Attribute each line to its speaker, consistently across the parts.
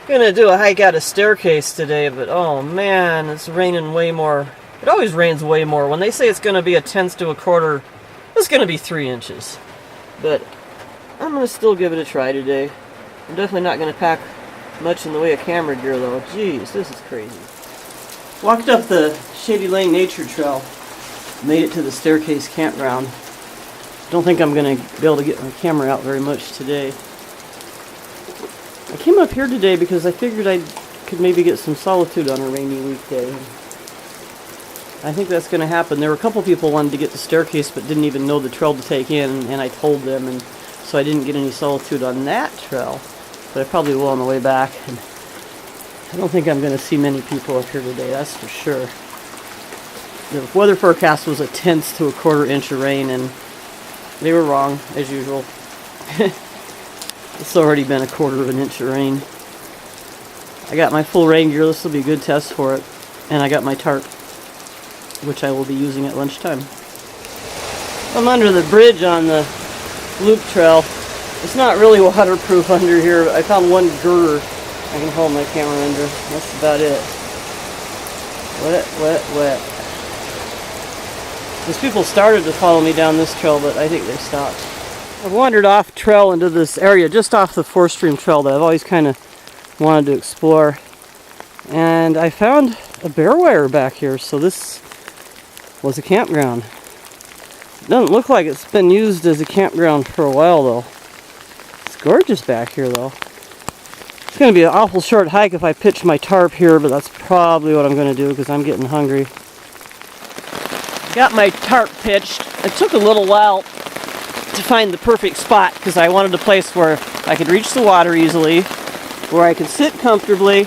Speaker 1: Gonna do a hike out a staircase today, but oh man, it's raining way more. It always rains way more. When they say it's gonna be a tenth to a quarter, it's gonna be 3 inches. But I'm gonna still give it a try today. I'm definitely not gonna pack much in the way of camera gear though. Jeez, this is crazy. Walked up the Shady Lane Nature Trail, made it to the staircase campground. Don't think I'm gonna be able to get my camera out very much today. I came up here today because I figured I could maybe get some solitude on a rainy weekday. I think that's going to happen. There were a couple people who wanted to get the staircase but didn't even know the trail to take in, and I told them, and so I didn't get any solitude on that trail. But I probably will on the way back. And I don't think I'm going to see many people up here today, that's for sure. The weather forecast was a tenth to a quarter inch of rain, and they were wrong, as usual. It's already been a quarter of an inch of rain. I got my full rain gear. This will be a good test for it. And I got my tarp, which I will be using at lunchtime. I'm under the bridge on the loop trail. It's not really waterproof under here. I found one girder I can hold my camera under. That's about it. Wet, wet, wet. These people started to follow me down this trail, but I think they stopped. I've wandered off trail into this area just off the 4-stream trail that I've always kind of wanted to explore. And I found a bear wire back here, so this was a campground. It doesn't look like it's been used as a campground for a while though. It's gorgeous back here though. It's going to be an awful short hike if I pitch my tarp here, but that's probably what I'm going to do because I'm getting hungry. Got my tarp pitched. It took a little while to find the perfect spot because I wanted a place where I could reach the water easily, where I could sit comfortably,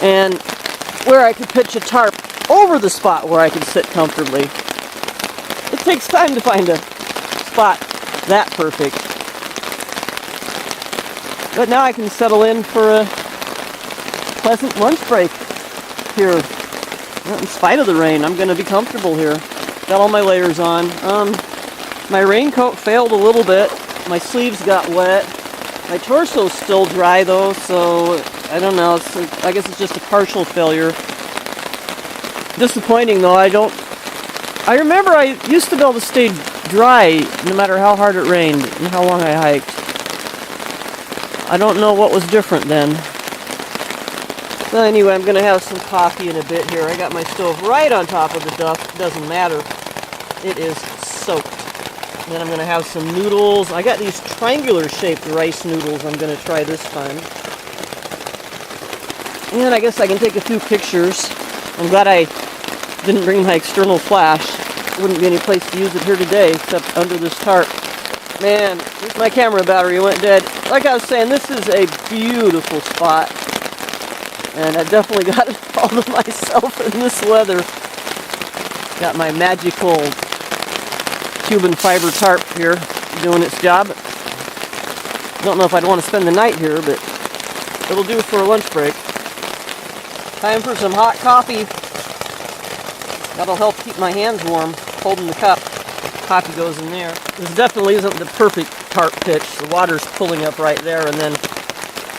Speaker 1: and where I could pitch a tarp over the spot where I could sit comfortably. It takes time to find a spot that perfect. But now I can settle in for a pleasant lunch break here. In spite of the rain, I'm going to be comfortable here. Got all my layers on. My raincoat failed a little bit. My sleeves got wet. My torso's still dry though, so I don't know. I guess it's just a partial failure. Disappointing though. I remember I used to be able to stay dry no matter how hard it rained and how long I hiked. I don't know what was different then. So anyway, I'm going to have some coffee in a bit here. I got my stove right on top of the duff. Doesn't matter. It is soaked. Then I'm going to have some noodles. I got these triangular shaped rice noodles I'm going to try this time. And I guess I can take a few pictures. I'm glad I didn't bring my external flash. Wouldn't be any place to use it here today except under this tarp. Man, my camera battery went dead. Like I was saying, this is a beautiful spot. And I definitely got it all to myself in this weather. Got my magical Cuban fiber tarp here doing its job. Don't know if I'd want to spend the night here, but it'll do for a lunch break. Time for some hot coffee. That'll help keep my hands warm, holding the cup. Coffee goes in there. This definitely isn't the perfect tarp pitch. The water's pulling up right there, and then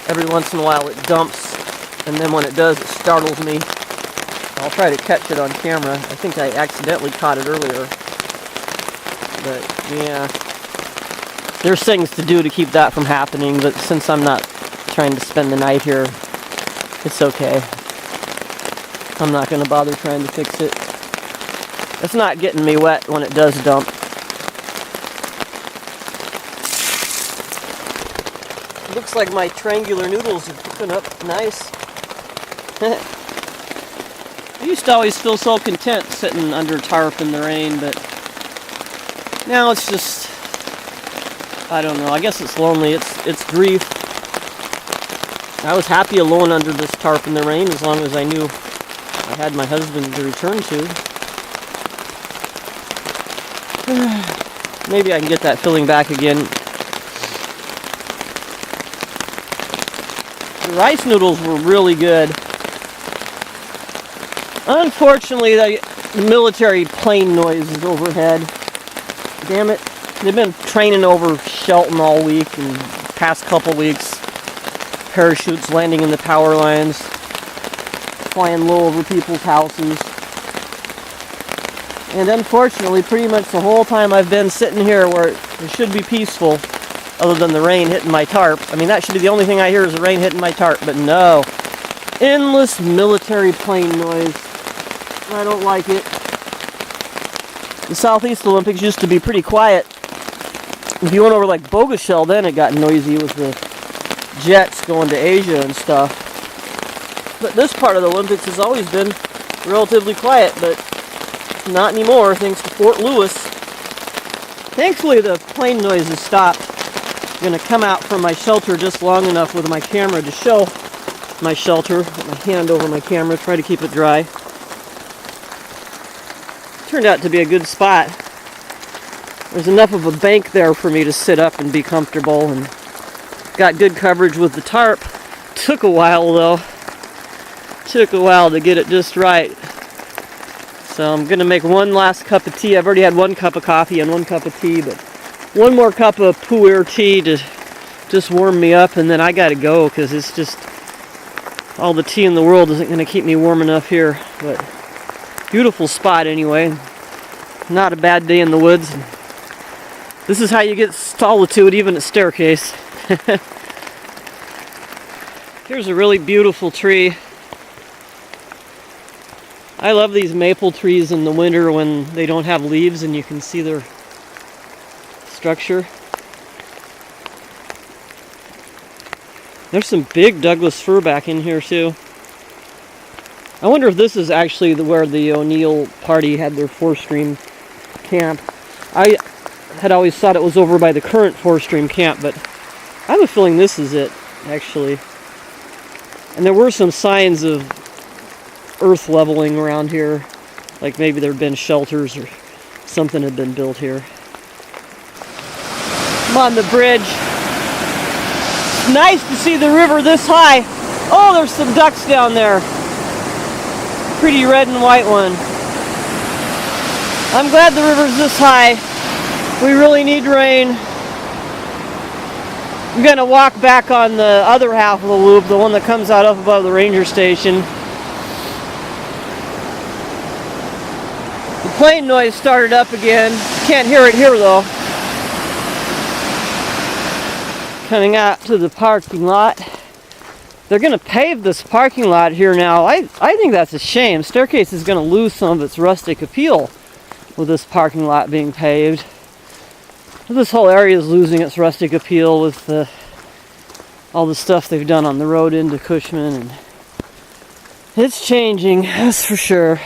Speaker 1: every once in a while it dumps, and then when it does, it startles me. I'll try to catch it on camera. I think I accidentally caught it earlier. But yeah, there's things to do to keep that from happening, but since I'm not trying to spend the night here, it's okay. I'm not going to bother trying to fix it. It's not getting me wet when it does dump. Looks like my triangular noodles are cooking up nice. I used to always feel so content sitting under tarp in the rain, but now it's just, I don't know, I guess it's lonely, it's grief. I was happy alone under this tarp in the rain as long as I knew I had my husband to return to. Maybe I can get that feeling back again. The rice noodles were really good. Unfortunately, the military plane noise is overhead. Damn it. They've been training over Shelton all week and past couple weeks. parachutes landing in the power lines, flying low over people's houses. And unfortunately, pretty much the whole time I've been sitting here where it should be peaceful, other than the rain hitting my tarp. I mean, that should be the only thing I hear is the rain hitting my tarp, but no. Endless military plane noise. I don't like it. The Southeast Olympics used to be pretty quiet. If you went over like Bogushell, then it got noisy with the jets going to Asia and stuff. But this part of the Olympics has always been relatively quiet, but not anymore, thanks to Fort Lewis. Thankfully, the plane noise has stopped. I'm going to come out from my shelter just long enough with my camera to show my shelter. Put my hand over my camera, try to keep it dry. Turned out to be a good spot. There's enough of a bank there for me to sit up and be comfortable, and got good coverage with the tarp. Took a while though. Took a while to get it just right. So I'm going to make one last cup of tea. I've already had 1 cup of coffee and 1 cup of tea, but 1 more cup of pu'er tea to just warm me up, and then I got to go because it's just all the tea in the world isn't going to keep me warm enough here. But beautiful spot anyway. Not a bad day in the woods. This is how you get solitude even at Staircase. Here's a really beautiful tree. I love these maple trees in the winter when they don't have leaves and you can see their structure. There's some big Douglas fir back in here too. I wonder if this is actually where the O'Neill party had their 4-stream camp. I had always thought it was over by the current 4-stream camp, but I have a feeling this is it, actually. And there were some signs of earth leveling around here, like maybe there had been shelters or something had been built here. I'm on the bridge. It's nice to see the river this high. Oh, there's some ducks down there. Pretty red and white one. I'm glad the river's this high. We really need rain. I'm going to walk back on the other half of the loop, the one that comes out up above the ranger station. The plane noise started up again. Can't hear it here though. Coming out to the parking lot. They're going to pave this parking lot here now. I think that's a shame. Staircase is going to lose some of its rustic appeal with this parking lot being paved. This whole area is losing its rustic appeal with all the stuff they've done on the road into Cushman, and it's changing, that's for sure.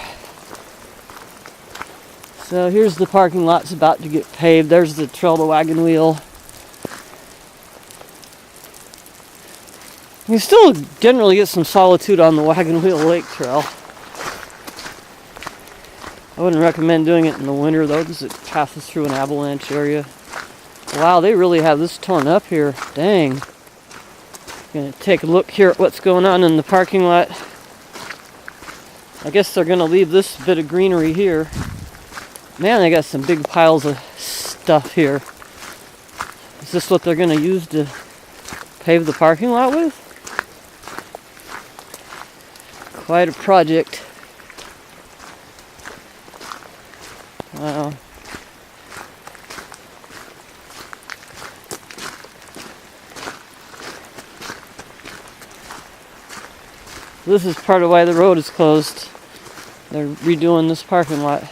Speaker 1: So here's the parking lot's about to get paved. There's the trail to Wagon Wheel. You still generally get some solitude on the Wagon Wheel Lake Trail. I wouldn't recommend doing it in the winter though, because it passes through an avalanche area. Wow, they really have this torn up here. Dang. Gonna take a look here at what's going on in the parking lot. I guess they're gonna leave this bit of greenery here. Man, they got some big piles of stuff here. Is this what they're gonna use to pave the parking lot with? Quite a project. Wow. This is part of why the road is closed. They're redoing this parking lot.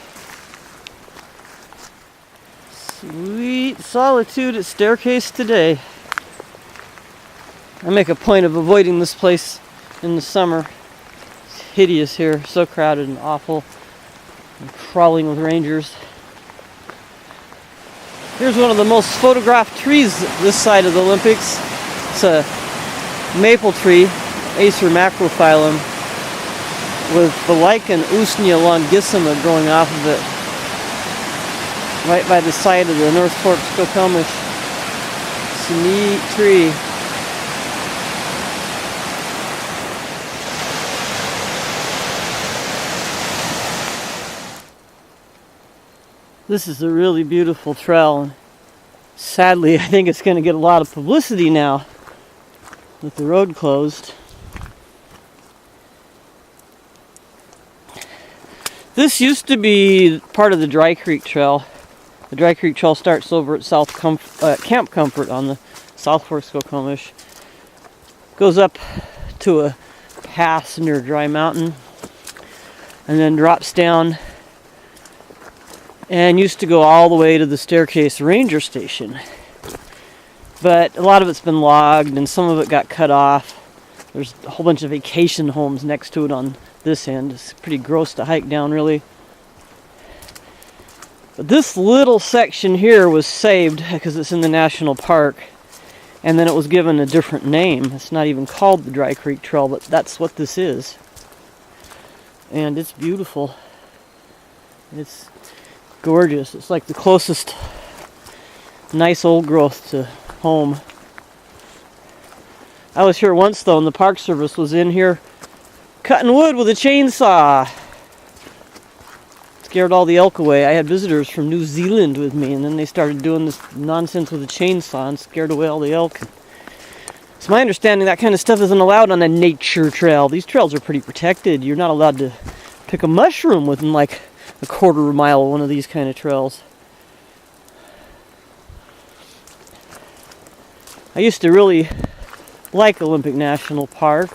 Speaker 1: Sweet solitude at Staircase today. I make a point of avoiding this place in the summer. It's hideous here, so crowded and awful. I'm crawling with rangers. Here's one of the most photographed trees this side of the Olympics. It's a maple tree, Acer macrophyllum, with the lichen Usnea longissima growing off of it, right by the side of the North Fork Skokomish. It's a neat tree. This is a really beautiful trail, and sadly I think it's going to get a lot of publicity now. with the road closed. This used to be part of the Dry Creek Trail. The Dry Creek Trail starts over at Camp Comfort on the South Fork Skokomish. Goes up to a pass near Dry Mountain and then drops down and used to go all the way to the Staircase Ranger Station. But a lot of it's been logged and some of it got cut off. There's a whole bunch of vacation homes next to it on this end. It's pretty gross to hike down, really. But this little section here was saved because it's in the national park, and then it was given a different name. It's not even called the Dry Creek Trail, but that's what this is. And it's beautiful. It's gorgeous. It's like the closest nice old growth to home. I was here once though, and the Park Service was in here cutting wood with a chainsaw. Scared all the elk away. I had visitors from New Zealand with me, and then they started doing this nonsense with a chainsaw and scared away all the elk. It's my understanding that kind of stuff isn't allowed on a nature trail. These trails are pretty protected. You're not allowed to pick a mushroom within like a quarter of a mile of one of these kind of trails. I used to really like Olympic National Park,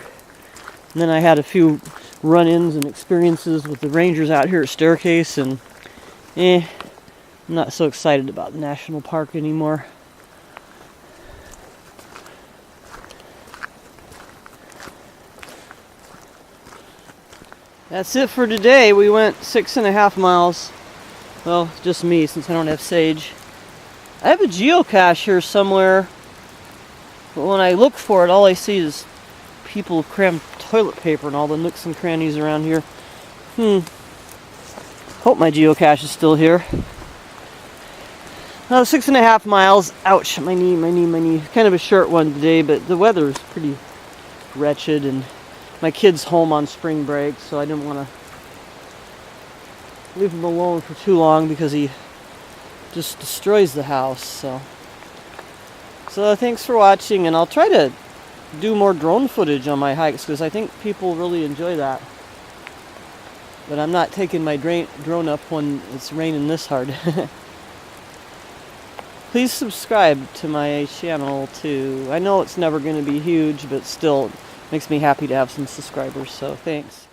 Speaker 1: and then I had a few run-ins and experiences with the rangers out here at Staircase, and I'm not so excited about the national park anymore. That's it for today. We went 6.5 miles. Well, just me, since I don't have Sage. I have a geocache here somewhere, but when I look for it, all I see is people crammed toilet paper and all the nooks and crannies around here. Hope my geocache is still here. 6.5 miles. Ouch, my knee. Kind of a short one today, but the weather is pretty wretched, and my kid's home on spring break, so I didn't want to leave him alone for too long because he just destroys the house. So thanks for watching, and I'll try to do more drone footage on my hikes because I think people really enjoy that. But I'm not taking my drone up when it's raining this hard. Please subscribe to my channel too. I know it's never going to be huge, but still makes me happy to have some subscribers, so thanks.